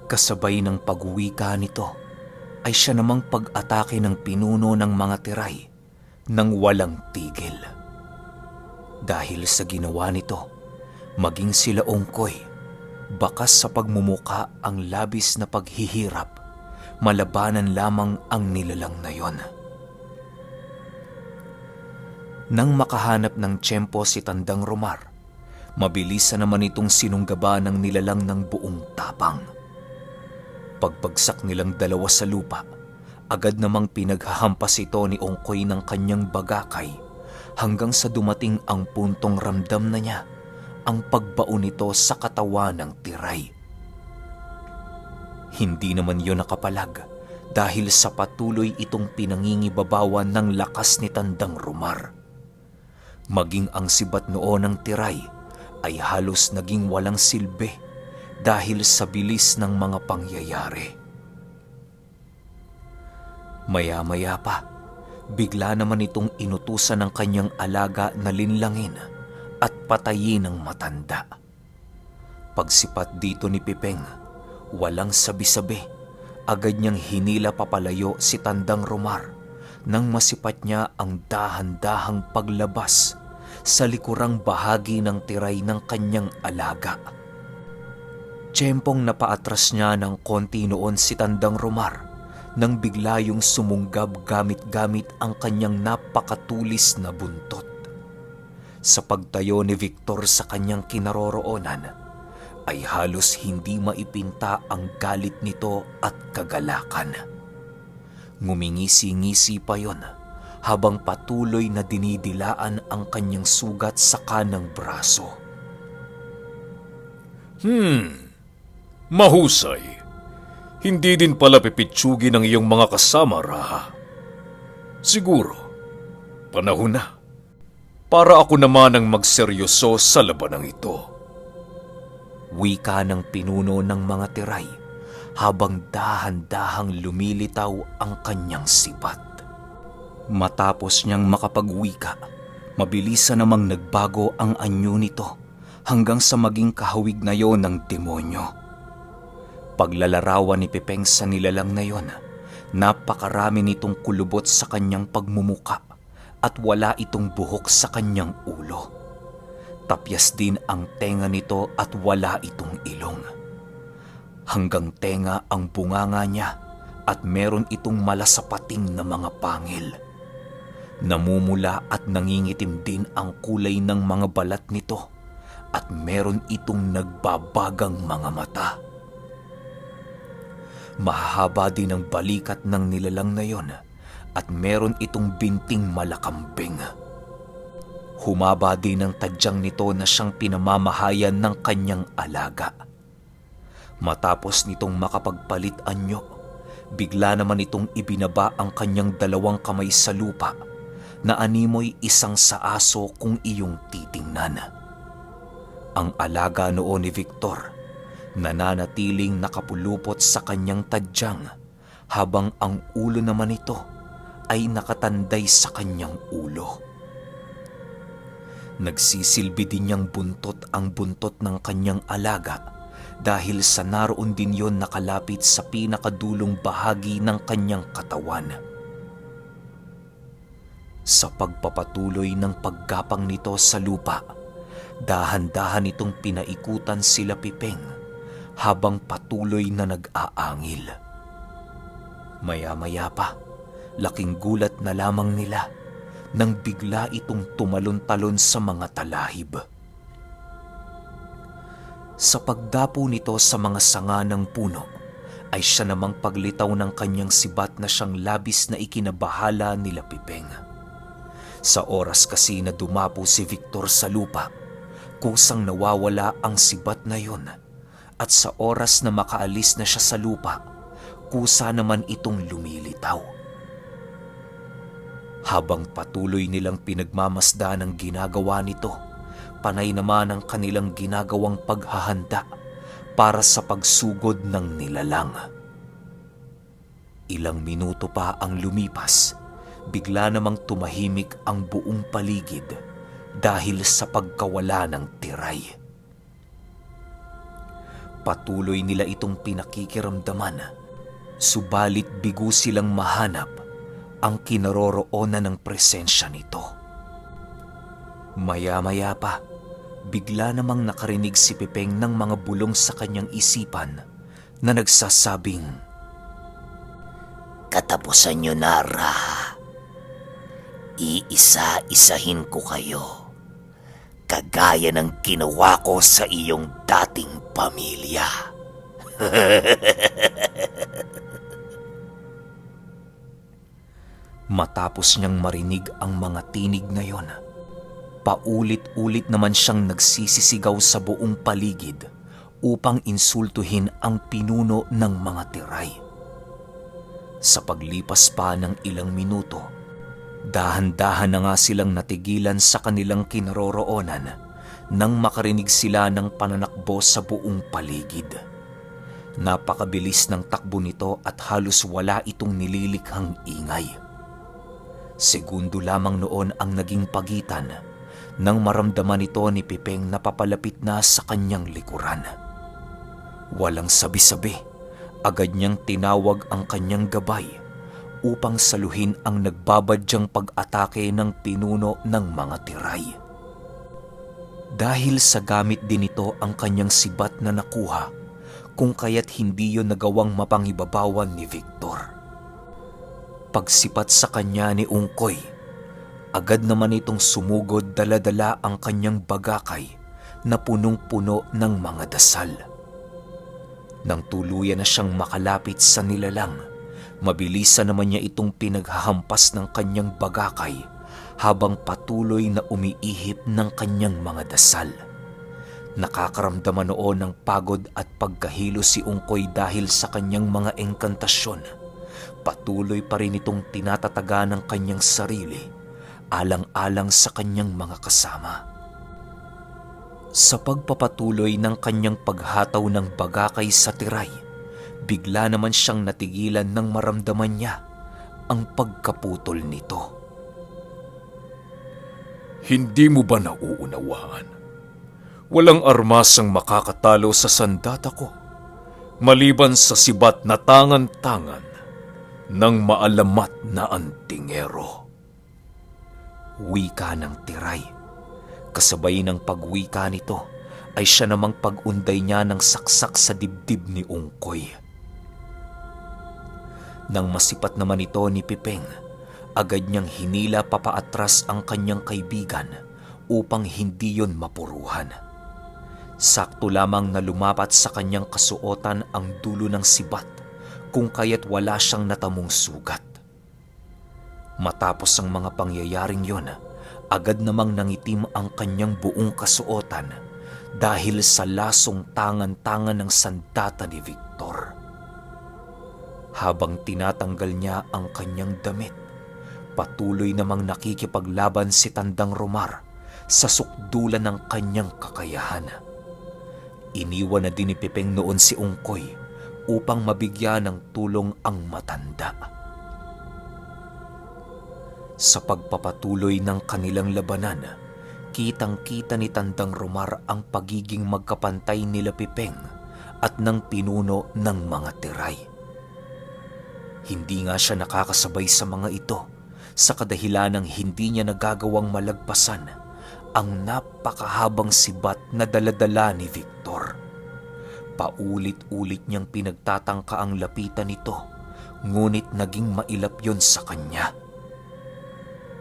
Kasabay ng pag-uwika nito ay siya namang pag-atake ng pinuno ng mga tiray nang walang tigil. Dahil sa ginawa nito, maging sila ungkoy, bakas sa pagmumuka ang labis na paghihirap, malabanan lamang ang nilalang na yon. Nang makahanap ng tiyempo si Tandang Romar, mabilisan naman itong sinunggaba ng nilalang ng buong tapang. Pagpagsak nilang dalawa sa lupa, agad namang pinaghahampas ito ni Ongkoy ng kanyang bagakay hanggang sa dumating ang puntong ramdam na niya ang pagbaon nito sa katawan ng tiray. Hindi naman yun nakapalag dahil sa patuloy itong pinangingibabawan ng lakas ni Tandang Romar. Maging ang sibat noon ng tiray ay halos naging walang silbi dahil sa bilis ng mga pangyayari. Maya-maya pa, bigla naman itong inutusan ng kanyang alaga na linlangin at patayin ng matanda. Pagsipat dito ni Pipeng, walang sabi-sabi, agad niyang hinila papalayo si Tandang Romar nang masipat niya ang dahan-dahang paglabas sa likurang bahagi ng tiray ng kanyang alaga. Tiyempong napaatras niya ng konti noon si Tandang Romar nang bigla yung sumunggab gamit-gamit ang kanyang napakatulis na buntot. Sa pagtayo ni Victor sa kanyang kinaroroonan, ay halos hindi maipinta ang galit nito at kagalakan. Ngumingisi-ngisi pa yon habang patuloy na dinidilaan ang kanyang sugat sa kanang braso. Mahusay. Hindi din pala pipitsugin ng iyong mga kasama, Raha. Siguro, panahon na para ako naman ang magseryoso sa labanang ito. Wika ng pinuno ng mga tiray habang dahan-dahang lumilitaw ang kanyang sibat. Matapos niyang makapagwika, mabilisan namang nagbago ang anyo nito hanggang sa maging kahawig na yon ng demonyo. Paglalarawan ni Pipeng sa nilalang na yon, napakarami nitong kulubot sa kanyang pagmumuka at wala itong buhok sa kanyang ulo. Tapyas din ang tenga nito at wala itong ilong. Hanggang tenga ang bunganga niya at meron itong malasapating na mga pangil. Namumula at nangingitim din ang kulay ng mga balat nito at meron itong nagbabagang mga mata. Mahaba din ang balikat ng nilalang na yon at meron itong binting malakambing. Humaba din ang tadyang nito na siyang pinamamahayan ng kanyang alaga. Matapos nitong makapagpalit anyo, bigla naman itong ibinaba ang kanyang dalawang kamay sa lupa na animoy isang sa aso kung iyong titingnan. Ang alaga noon ni Victor nananatiling nakapulupot sa kanyang tadyang habang ang ulo naman nito ay nakatanday sa kanyang ulo. Nagsisilbi din niyang buntot ang buntot ng kanyang alaga dahil sa naroon din yon nakalapit sa pinakadulong bahagi ng kanyang katawan. Sa pagpapatuloy ng paggapang nito sa lupa, dahan-dahan itong pinaikutan sila Pipeng habang patuloy na nag-aangil. Maya-maya pa, laking gulat na lamang nila nang bigla itong tumalon-talon sa mga talahib. Sa pagdapo nito sa mga sanga ng puno, ay siya namang paglitaw ng kanyang sibat na siyang labis na ikinabahala nila Pipeng. Sa oras kasi na dumapo si Victor sa lupa, kusang nawawala ang sibat na yon. At sa oras na makaalis na siya sa lupa, kusa naman itong lumilitaw. Habang patuloy nilang pinagmamasdan ang ginagawa nito, panay naman ang kanilang ginagawang paghahanda para sa pagsugod ng nilalang. Ilang minuto pa ang lumipas, bigla namang tumahimik ang buong paligid dahil sa pagkawala ng tiray. Patuloy nila itong pinakikiramdaman, subalit bigo silang mahanap ang kinaroroonan ng presensya nito. Maya-maya pa, bigla namang nakarinig si Pipeng ng mga bulong sa kanyang isipan na nagsasabing, Katapusan nyo na, Ra. Iisa-isahin ko kayo, kagaya ng ginawa ko sa iyong dating pamilya. Matapos niyang marinig ang mga tinig na yon, paulit-ulit naman siyang nagsisisigaw sa buong paligid upang insultuhin ang pinuno ng mga tiray. Sa paglipas pa ng ilang minuto, dahan-dahan na nga silang natigilan sa kanilang kinaroroonan nang makarinig sila ng pananakbo sa buong paligid. Napakabilis ng takbo nito at halos wala itong nililikhang ingay. Segundo lamang noon ang naging pagitan nang maramdaman ito ni Pipeng na papalapit na sa kanyang likuran. Walang sabi-sabi, agad niyang tinawag ang kanyang gabay upang saluhin ang nagbabadyang pag-atake ng pinuno ng mga tiray. Dahil sa gamit din ito ang kanyang sibat na nakuha, kung kaya't hindi yon nagawang mapangibabawan ni Victor. Pagsipat sa kanya ni Ungkoy, agad naman itong sumugod dala-dala ang kanyang bagakay na punong-puno ng mga dasal. Nang tuluyan na siyang makalapit sa nilalang, mabilisan naman niya itong pinaghahampas ng kanyang bagakay habang patuloy na umiihip ng kanyang mga dasal. Nakakaramdaman noon ng pagod at pagkahilo si Ungkoy dahil sa kanyang mga engkantasyon. Patuloy pa rin itong tinatataga ng kanyang sarili, alang-alang sa kanyang mga kasama. Sa pagpapatuloy ng kanyang paghataw ng bagakay sa tiray, bigla naman siyang natigilan nang maramdaman niya ang pagkaputol nito. Hindi mo ba nauunawaan? Walang armas ang makakatalo sa sandata ko, maliban sa sibat na tangan-tangan ng maalamat na antingero. Wika ng tiray. Kasabay ng pagwika nito ay siya namang pag-unday niya ng saksak sa dibdib ni Ungkoy. Nang masipat naman ito ni Pipeng, agad niyang hinila papaatras ang kanyang kaibigan upang hindi yon mapuruhan. Sakto lamang na lumapat sa kanyang kasuotan ang dulo ng sibat, kung kaya't wala siyang natamong sugat. Matapos ang mga pangyayaring yon, agad namang nangitim ang kanyang buong kasuotan dahil sa lasong tangan-tangan ng sandata ni Victor. Habang tinatanggal niya ang kanyang damit, patuloy namang nakikipaglaban si Tandang Romar sa sukdulan ng kanyang kakayahan. Iniwan na din ni Pipeng noon si Ungkoy upang mabigyan ng tulong ang matanda. Sa pagpapatuloy ng kanilang labanan, kitang-kita ni Tandang Romar ang pagiging magkapantay nila Pipeng at ng pinuno ng mga tiray. Hindi nga siya nakakasabay sa mga ito sa kadahilanang hindi niya nagagawang malagpasan ang napakahabang sibat na daladala ni Victor. Paulit-ulit niyang pinagtatangka ang lapitan nito, ngunit naging mailap yon sa kanya.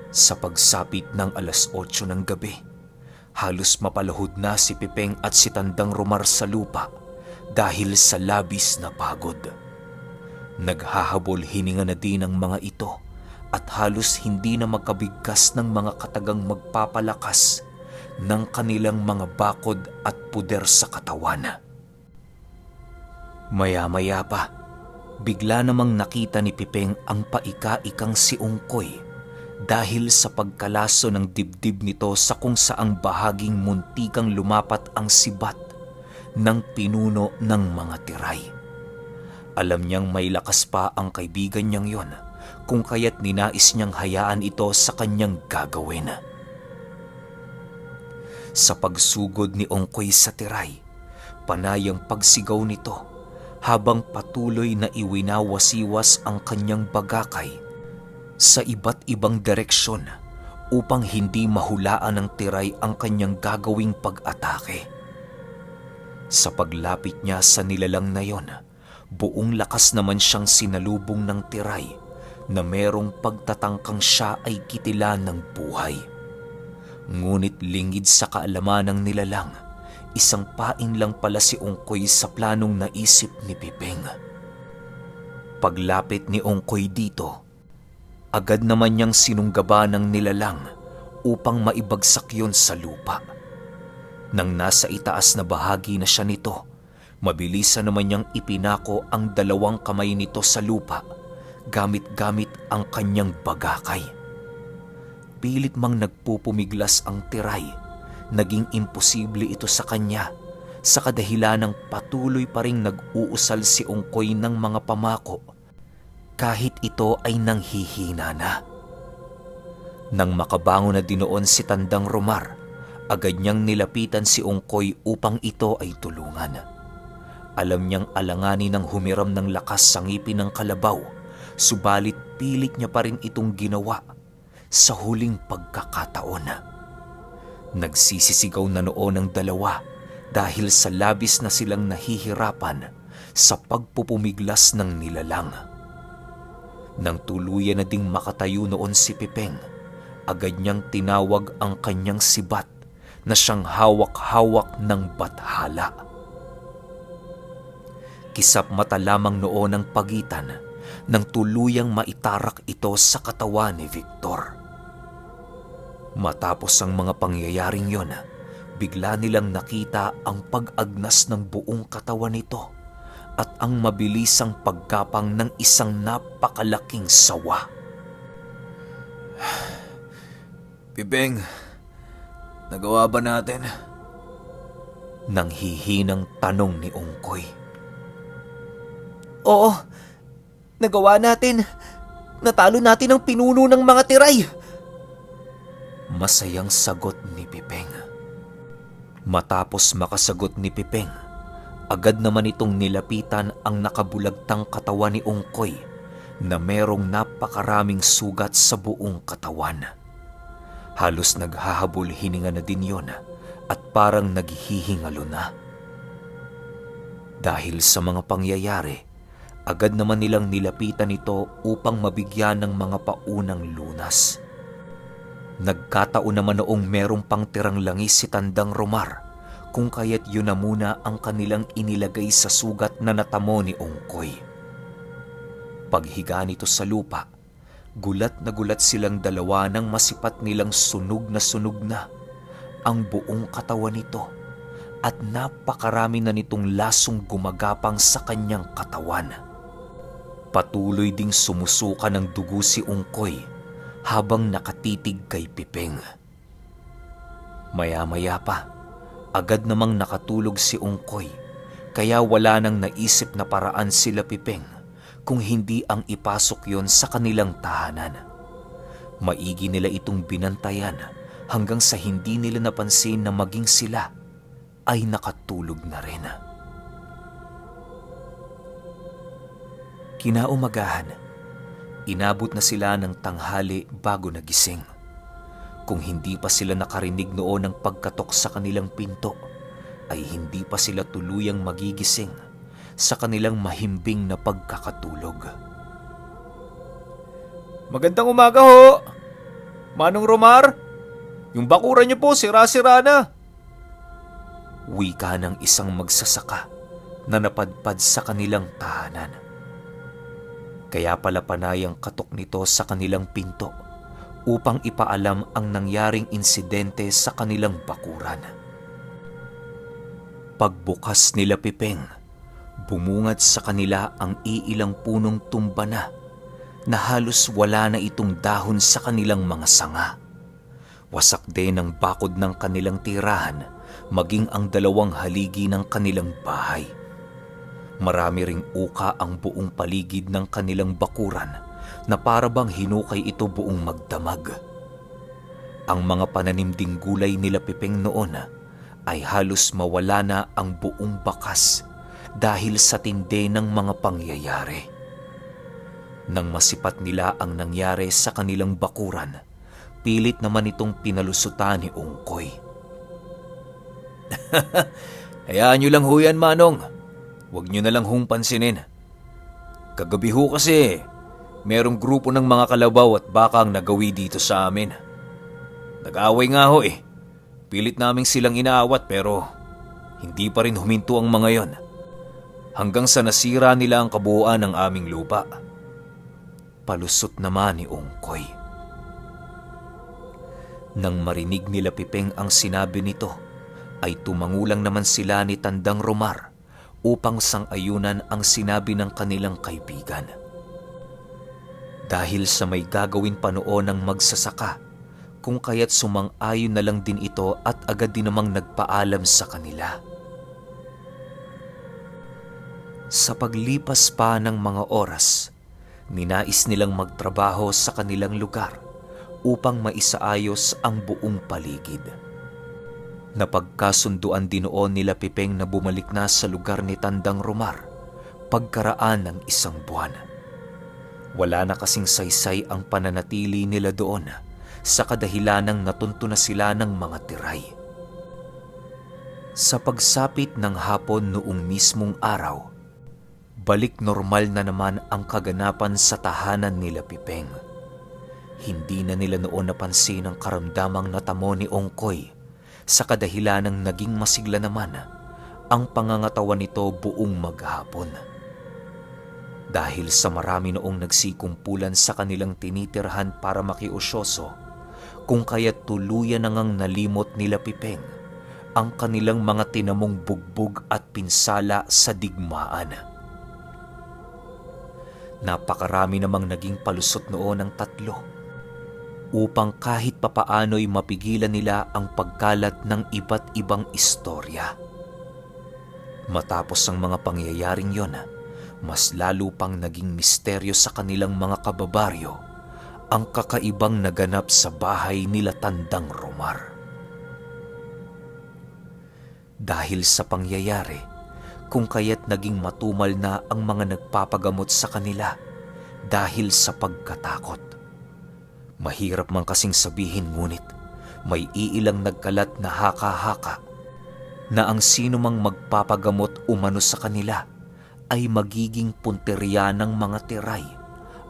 Sa pagsapit ng 8:00 ng gabi, halos mapalahod na si Pipeng at si Tandang Romar sa lupa dahil sa labis na pagod. Naghahabol hininga na din ang mga ito at halos hindi na magkabigkas ng mga katagang magpapalakas ng kanilang mga bakod at puder sa katawan. Maya-maya pa, bigla namang nakita ni Pipeng ang paika-ikang si Ungkoy dahil sa pagkalaso ng dibdib nito sa kung saang bahaging muntikang lumapat ang sibat ng pinuno ng mga tiray. Alam niyang may lakas pa ang kaibigan niyang yon, kung kaya't ninais niyang hayaan ito sa kanyang gagawin. Sa pagsugod ni Ungkoy sa tiray, panayang pagsigaw nito habang patuloy na iwinawasiwas ang kanyang bagakay sa iba't ibang direksyon upang hindi mahulaan ng tiray ang kanyang gagawing pag-atake. Sa paglapit niya sa nilalang na yon, buong lakas naman siyang sinalubong ng tiray na merong pagtatangkang siya ay kitilan ng buhay. Ngunit lingid sa kaalaman ng nilalang, isang pain lang pala si Ungkoy sa planong naisip ni Pipeng. Paglapit ni Ungkoy dito, agad naman niyang sinunggaba ng nilalang upang maibagsak yon sa lupa. Nang nasa itaas na bahagi na siya nito, mabilisan naman niyang ipinako ang dalawang kamay nito sa lupa gamit-gamit ang kanyang bagakay. Pilit mang nagpupumiglas ang tiray, naging imposible ito sa kanya sa kadahilan ng patuloy pa ring nag-uusal si Ungkoy ng mga pamako kahit ito ay nanghihina na. Nang makabangon na dinoon si Tandang Romar, agad niyang nilapitan si Ungkoy upang ito ay tulungan. Alam niyang alanganin ng humiram ng lakas sa ngipin ng kalabaw, subalit pilit niya pa rin itong ginawa sa huling pagkakataon. Nagsisisigaw na noon ang dalawa dahil sa labis na silang nahihirapan sa pagpupumiglas ng nilalang. Nang tuluyan na ding makatayo noon si Pipeng, agad niyang tinawag ang kanyang sibat na siyang hawak-hawak ng bathala. Kisap mata lamang noon ang pagitan nang tuluyang maitarak ito sa katawan ni Victor. Matapos ang mga pangyayaring yon, bigla nilang nakita ang pag-agnas ng buong katawan nito at ang mabilisang paggapang ng isang napakalaking sawa. Pipeng, nagawa ba natin? Nang hihinang tanong ni Ungkoy. Oo, nagawa natin. Natalo natin ang pinuno ng mga tiray. Masayang sagot ni Pipeng. Matapos makasagot ni Pipeng, agad naman itong nilapitan ang nakabulagtang katawan ni Ungkoy na merong napakaraming sugat sa buong katawan. Halos naghahabol hininga na din yon at parang naghihingalo na. Dahil sa mga pangyayari, agad naman nilang nilapitan ito upang mabigyan ng mga paunang lunas. Nagkataon naman noong merong pang tirang langis si Tandang Romar, kung kaya't yun na muna ang kanilang inilagay sa sugat na natamo ni Ungkoy. Paghiga nito sa lupa, gulat na gulat silang dalawa nang masipat nilang sunog na ang buong katawan nito at napakarami na nitong lasong gumagapang sa kanyang katawan. Patuloy ding sumusuka ng dugo si Ungkoy habang nakatitig kay Pipeng. Maya-maya pa, agad namang nakatulog si Ungkoy, kaya wala nang naisip na paraan sila Pipeng kung hindi ang ipasok yon sa kanilang tahanan. Maigi nila itong binantayan hanggang sa hindi nila napansin na maging sila ay nakatulog na rin. Kinaumagahan, inabot na sila ng tanghali bago nagising. Kung hindi pa sila nakarinig noon ng pagkatok sa kanilang pinto, ay hindi pa sila tuluyang magigising sa kanilang mahimbing na pagkakatulog. Magandang umaga ho! Manong Romar, yung bakuran niyo po sira-sira na. Wika ng isang magsasaka na napadpad sa kanilang tahanan. Kaya pala panayang katok nito sa kanilang pinto upang ipaalam ang nangyaring insidente sa kanilang bakuran. Pagbukas nila Pipeng, bumungad sa kanila ang iilang punong tumba na halos wala na itong dahon sa kanilang mga sanga. Wasak din ang bakod ng kanilang tirahan, maging ang dalawang haligi ng kanilang bahay. Marami ring uka ang buong paligid ng kanilang bakuran na para bang hinukay ito buong magdamag. Ang mga pananim ding gulay nila Pipeng noon ay halos mawala na ang buong bakas dahil sa tindi ng mga pangyayari. Nang masipat nila ang nangyari sa kanilang bakuran, pilit naman itong pinalusutan ni Ungkoy. Hayaan nyo lang ho yan, Manong. Huwag nyo na lang hong pansinin. Kagabi ho kasi, merong grupo ng mga kalabaw at bakang nagawi dito sa amin. Nag-away nga ho eh. Pilit naming silang inaawat pero hindi pa rin huminto ang mga yon. Hanggang sa nasira nila ang kabuuan ng aming lupa. Palusot naman ni Ungkoy. Nang marinig nila Pipeng ang sinabi nito, ay tumangulang naman sila ni Tandang Romar upang sang-ayunan ang sinabi ng kanilang kaibigan. Dahil sa may gagawin pa noon ng magsasaka, kung kaya't sumang-ayon na lang din ito at agad din namang nagpaalam sa kanila. Sa paglipas pa ng mga oras, ninais nilang magtrabaho sa kanilang lugar upang maisaayos ang buong paligid. Napagkasunduan din noon nila Pipeng na bumalik na sa lugar ni Tandang Romar pagkaraan ng 1 buwan. Wala na kasing saysay ang pananatili nila doon sa kadahilanang natunto na sila ng mga tiray. Sa pagsapit ng hapon noong mismong araw, balik normal na naman ang kaganapan sa tahanan nila Pipeng. Hindi na nila noon napansin ang karamdamang natamo ni Ungkoy sa kadahilanang naging masigla naman ang pangangatawan nito buong maghapon. Dahil sa marami noong nagsikumpulan sa kanilang tinitirhan para makiusyoso, kung kaya't tuluyan na ngang nalimot nila Pipeng ang kanilang mga tinamong bugbog at pinsala sa digmaan. Napakarami namang naging palusot noon ng 3 upang kahit papaano'y mapigilan nila ang pagkalat ng iba't ibang istorya. Matapos ang mga pangyayaring yon, mas lalo pang naging misteryo sa kanilang mga kababaryo ang kakaibang naganap sa bahay nila Tandang Romar. Dahil sa pangyayari, kung kaya't naging matumal na ang mga nagpapagamot sa kanila dahil sa pagkatakot. Mahirap man kasing sabihin ngunit may iilang nagkalat na haka-haka na ang sino mang magpapagamot umano sa kanila ay magiging punteriya ng mga tiray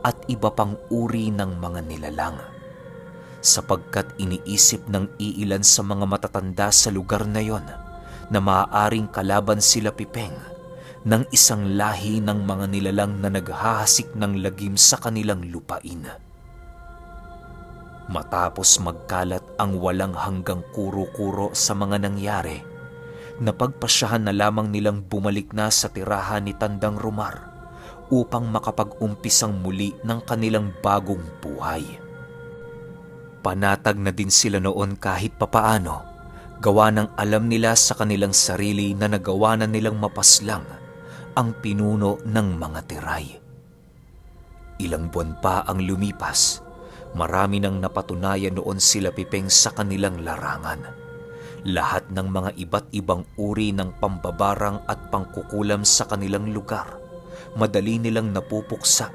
at iba pang uri ng mga nilalang. Sapagkat iniisip ng iilan sa mga matatanda sa lugar na yon na maaaring kalaban sila Pipeng ng isang lahi ng mga nilalang na naghahasik ng lagim sa kanilang lupain. Matapos magkalat ang walang hanggang kuro-kuro sa mga nangyari, napagpasyahan na lamang nilang bumalik na sa tirahan ni Tandang Romar upang makapag-umpisang muli ng kanilang bagong buhay. Panatag na din sila noon kahit papaano, gawa ng alam nila sa kanilang sarili na nagawa na nilang mapaslang ang pinuno ng mga tiray. Ilang buwan pa ang lumipas, marami nang napatunayan noon sila Pipeng sa kanilang larangan. Lahat ng mga iba't ibang uri ng pambabarang at pangkukulam sa kanilang lugar, madali nilang napupuksa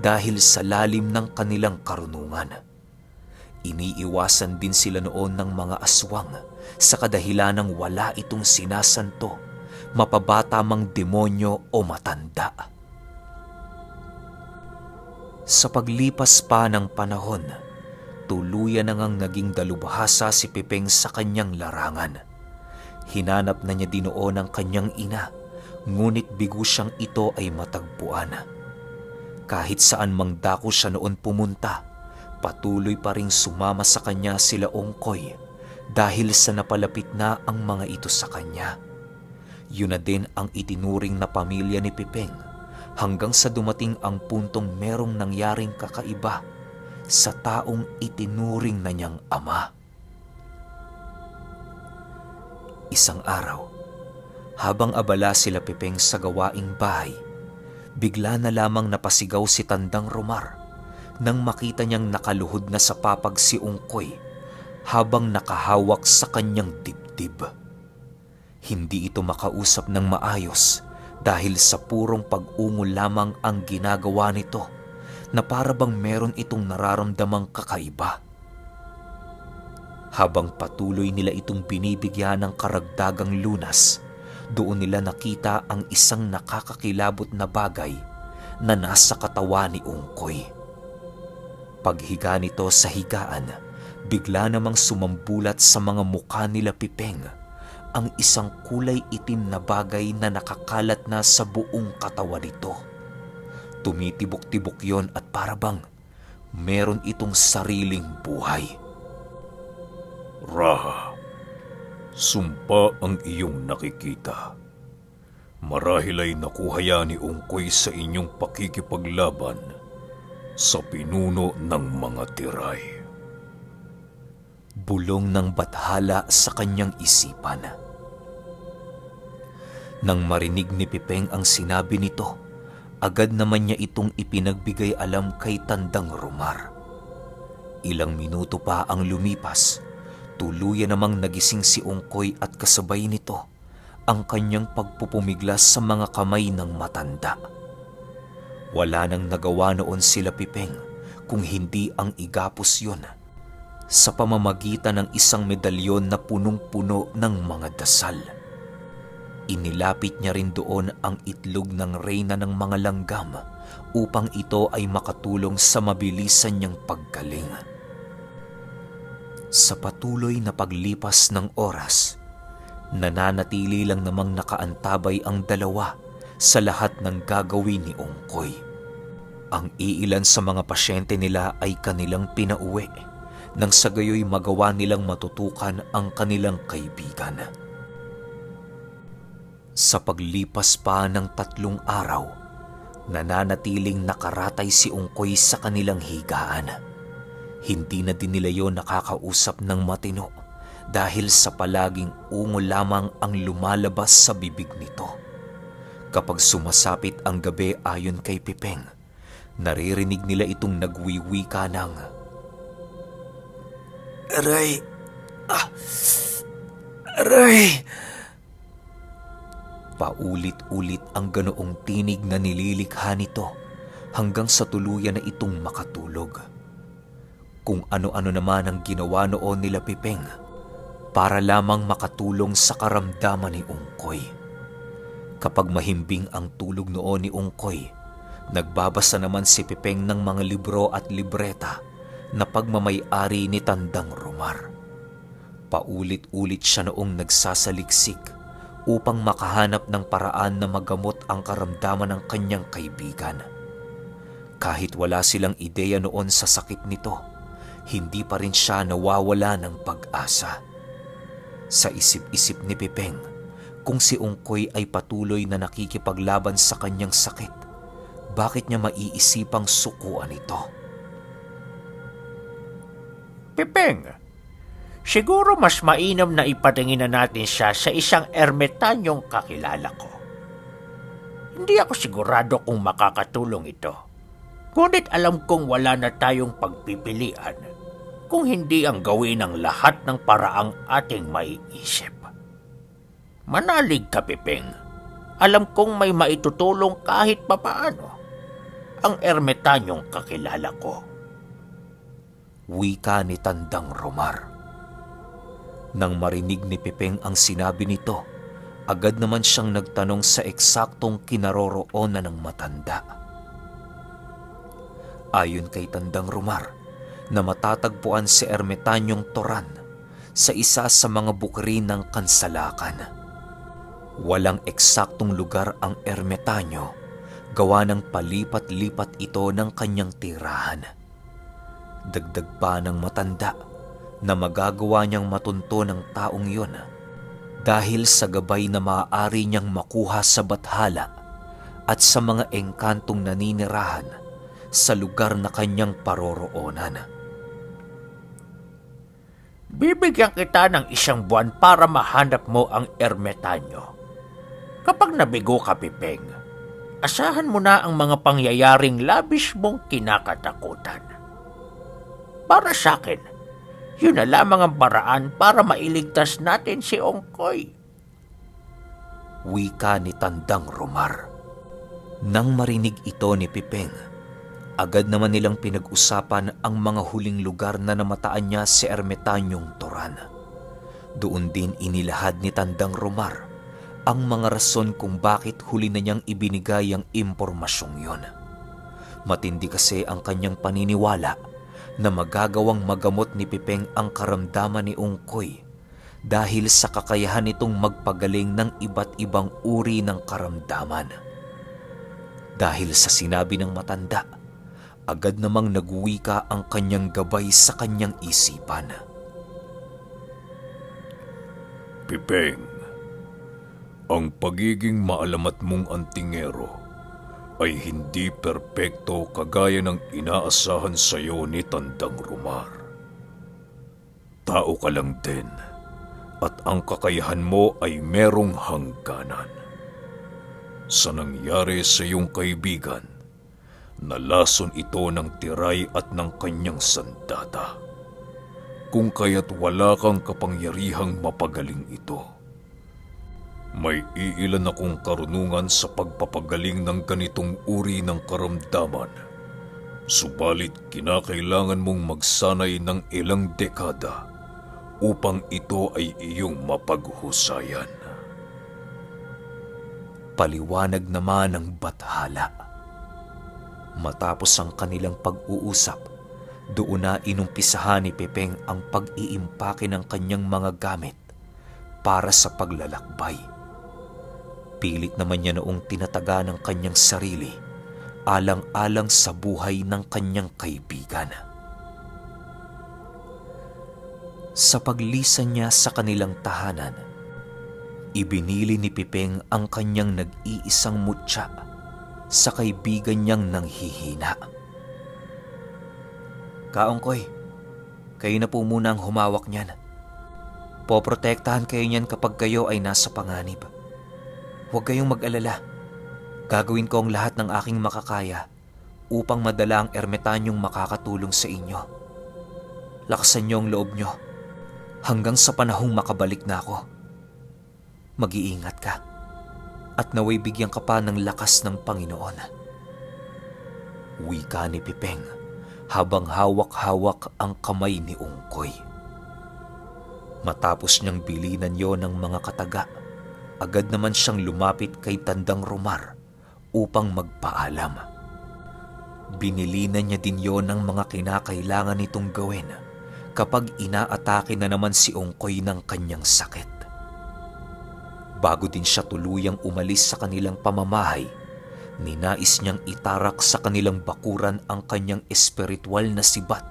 dahil sa lalim ng kanilang karunungan. Iniiwasan din sila noon ng mga aswang sa kadahilanang wala itong sinasanto, mapabata mang demonyo o matanda. Sa paglipas pa ng panahon, tuluyan na ngang naging dalubhasa si Pipeng sa kanyang larangan. Hinanap na niya din noon ang kanyang ina, ngunit bigo siyang ito ay matagpuan. Kahit saan mang dako siya noon pumunta, patuloy pa ring sumama sa kanya sila Ungkoy dahil sa napalapit na ang mga ito sa kanya. Yun na din ang itinuring na pamilya ni Pipeng hanggang sa dumating ang puntong merong nangyaring kakaiba sa taong itinuring na niyang ama. Isang araw, habang abala sila Pipeng sa gawaing bahay, bigla na lamang napasigaw si Tandang Romar nang makita niyang nakaluhod na sa papag si Ungkoy habang nakahawak sa kanyang dibdib. Hindi ito makausap ng maayos dahil sa purong pag-ungol lamang ang ginagawa nito na para bang meron itong nararamdamang kakaiba. Habang patuloy nila itong binibigyan ng karagdagang lunas, doon nila nakita ang isang nakakakilabot na bagay na nasa katawan ni Ungkoy. Paghiga nito sa higaan, bigla namang sumambulat sa mga mukha nila Pipeng ang isang kulay itim na bagay na nakakalat na sa buong katawan nito. Tumitibok-tibok yon at parabang meron itong sariling buhay. Raha, sumpa ang iyong nakikita. Marahil ay nakuha yan ni Ungkoy sa inyong pakikipaglaban sa pinuno ng mga tiray. Bulong ng bathala sa kanyang isipan. Nang marinig ni Pipeng ang sinabi nito, agad naman niya itong ipinagbigay alam kay Tandang Romar. Ilang minuto pa ang lumipas, tuluyan namang nagising si Ungkoy at kasabay nito ang kanyang pagpupumiglas sa mga kamay ng matanda. Wala nang nagawa noon sila Pipeng kung hindi ang igapos yun sa pamamagitan ng isang medalyon na punong-puno ng mga dasal. Inilapit niya rin doon ang itlog ng reyna ng mga langgam upang ito ay makatulong sa mabilisan niyang paggaling. Sa patuloy na paglipas ng oras, nananatili lang namang nakaantabay ang dalawa sa lahat ng gagawin ni Ungkoy. Ang iilan sa mga pasyente nila ay kanilang pinauwi nang sa gayoy magawa nilang matutukan ang kanilang kaibigan. Sa paglipas pa ng 3 araw, nananatiling nakaratay si Ungkoy sa kanilang higaan. Hindi na din nila yon nakakausap ng matino dahil sa palaging ungol lamang ang lumalabas sa bibig nito. Kapag sumasapit ang gabi ayon kay Pipeng, naririnig nila itong nagwiwika ng Aray! Aray! Paulit-ulit ang ganoong tinig na nililikha nito hanggang sa tuluyan na itong makatulog. Kung ano-ano naman ang ginawa noon nila Pipeng para lamang makatulong sa karamdaman ni Ungkoy. Kapag mahimbing ang tulog noon ni Ungkoy, nagbabasa naman si Pipeng ng mga libro at libreta na pagmamay-ari ni Tandang Romar. Paulit-ulit siya noong nagsasaliksik upang makahanap ng paraan na magamot ang karamdaman ng kanyang kaibigan. Kahit wala silang ideya noon sa sakit nito, hindi pa rin siya nawawala ng pag-asa. Sa isip-isip ni Pipeng, kung si Ungkoy ay patuloy na nakikipaglaban sa kanyang sakit, bakit niya maiisipang sukuan ito? Pipeng, siguro mas mainam na ipatingin na natin siya sa isang ermetanyong kakilala ko. Hindi ako sigurado kung makakatulong ito. Ngunit alam kong wala na tayong pagpipilian kung hindi ang gawin ng lahat ng paraang ating maiisip. Manalig ka, Pipeng. Alam kong may maitutulong kahit papaano ang ermetanyong kakilala ko. Wika ni Tandang Romar. Nang marinig ni Pipeng ang sinabi nito, agad naman siyang nagtanong sa eksaktong kinaroroonan ng matanda. Ayon kay Tandang Romar, na matatagpuan si Ermetanyong Toran sa isa sa mga bukri ng Kansalakan. Walang eksaktong lugar ang ermetanyo, gawa ng palipat-lipat ito ng kanyang tirahan. Dagdag pa ng matanda na magagawa niyang matunto ng taong yun dahil sa gabay na maaari niyang makuha sa bathala at sa mga engkantong naninirahan sa lugar na kanyang paroroonan. Bibigyan kita ng 1 buwan para mahanap mo ang ermetanyo. Kapag nabigo ka, Pipeng, asahan mo na ang mga pangyayaring labis mong kinakatakutan. Para sa akin, yun na lamang ang paraan para mailigtas natin si Ungkoy. wika ni Tandang Romar. Nang marinig ito ni Pipeng, agad naman nilang pinag-usapan ang mga huling lugar na namataan niya si Ermitanyong Toran. Doon din inilahad ni Tandang Romar ang mga rason kung bakit huli na niyang ibinigay ang impormasyong yon. Matindi kasi ang kanyang paniniwala na magagawang magamot ni Pipeng ang karamdaman ni Ungkoy dahil sa kakayahan nitong magpagaling ng iba't ibang uri ng karamdaman. Dahil sa sinabi ng matanda, agad namang nagwika ang kanyang gabay sa kanyang isipan. Pipeng, ang pagiging maalamat mong antingero ay hindi perpekto kagaya ng inaasahan sa iyo ni Tandang Romar. Tao ka lang din at ang kakayahan mo ay merong hangganan. Sa nangyari sa iyong kaibigan, nalason ito ng tiray at ng kanyang sandata. Kung kaya't wala kang kapangyarihang mapagaling ito. May iilan akong karunungan sa pagpapagaling ng ganitong uri ng karamdaman. Subalit kinakailangan mong magsanay ng ilang dekada upang ito ay iyong mapaghusayan. Paliwanag naman ng bathala. Matapos ang kanilang pag-uusap, doon na inumpisahan ni Pipeng ang pag-iimpake ng kanyang mga gamit para sa paglalakbay. Pilit naman niya noong tinataga ng kanyang sarili alang-alang sa buhay ng kanyang kaibigan. Sa paglisan niya sa kanilang tahanan, ibinili ni Pipeng ang kanyang nag-iisang mutya sa kaibigan niyang nanghihina. Kaungkoy, kayo na po muna ang humawak niyan. Poprotektahan kayo niyan kapag kayo ay nasa panganib. Huwag kayong mag-alala. Gagawin ko ang lahat ng aking makakaya upang madala ang ermitanyong makakatulong sa inyo. Lakasan niyo ang loob niyo hanggang sa panahong makabalik na ako. Mag-iingat ka at naway bigyan ka pa ng lakas ng Panginoon. Wika ni Pipeng habang hawak-hawak ang kamay ni Ungkoy. Matapos niyang bilinan yon ng mga kataga, agad naman siyang lumapit kay Tandang Romar upang magpaalam. Binilinan niya din yon ng mga kinakailangan nitong gawin kapag inaatake na naman si Ungkoy ng kanyang sakit. Bago din siya tuluyang umalis sa kanilang pamamahay, ninais niyang itarak sa kanilang bakuran ang kanyang espiritual na sibat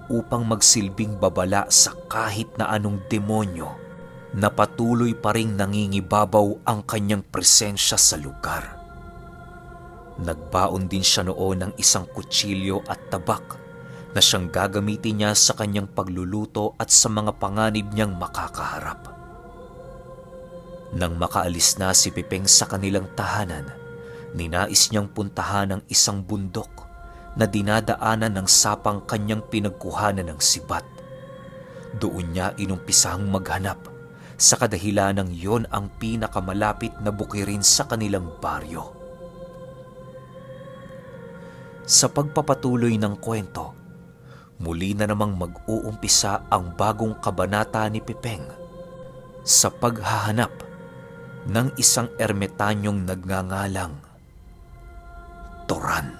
upang magsilbing babala sa kahit na anong demonyo na patuloy pa ring nangingibabaw ang kanyang presensya sa lugar. Nagbaon din siya noon ng isang kutsilyo at tabak na siyang gagamitin niya sa kanyang pagluluto at sa mga panganib niyang makakaharap. Nang makaalis na si Pipeng sa kanilang tahanan, ninais niyang puntahan ang isang bundok na dinadaanan ng sapang kanyang pinagkuhanan ng sibat. Doon niya inumpisahang maghanap sa kadahilanang yon ang pinakamalapit na bukirin sa kanilang baryo. Sa pagpapatuloy ng kwento, muli na namang mag-uumpisa ang bagong kabanata ni Pipeng sa paghahanap ng isang ermitanyong nagngangalang Toran.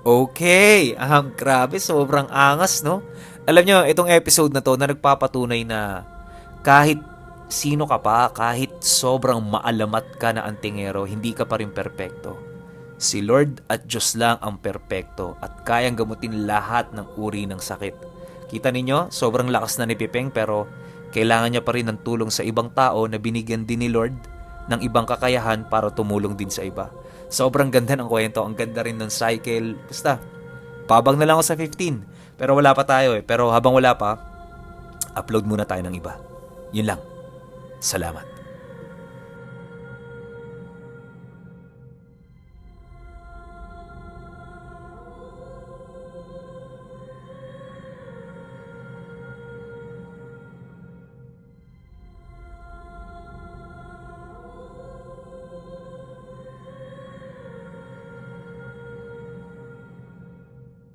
Okay, grabe, sobrang angas, no? Alam nyo, itong episode na to na nagpapatunay na kahit sino ka pa, kahit sobrang maalamat ka na antingero, hindi ka pa rin perpekto. Si Lord at Diyos lang ang perpekto at kayang gamutin lahat ng uri ng sakit. Kita ninyo, sobrang lakas na ni Pipeng pero kailangan niya pa rin ng tulong sa ibang tao na binigyan din ni Lord ng ibang kakayahan para tumulong din sa iba. Sobrang ganda ng kwento, ang ganda rin ng cycle. Basta, pabang na lang ako sa 15. Pero wala pa tayo eh. Pero habang wala pa, upload muna tayo ng iba. Yun lang. Salamat.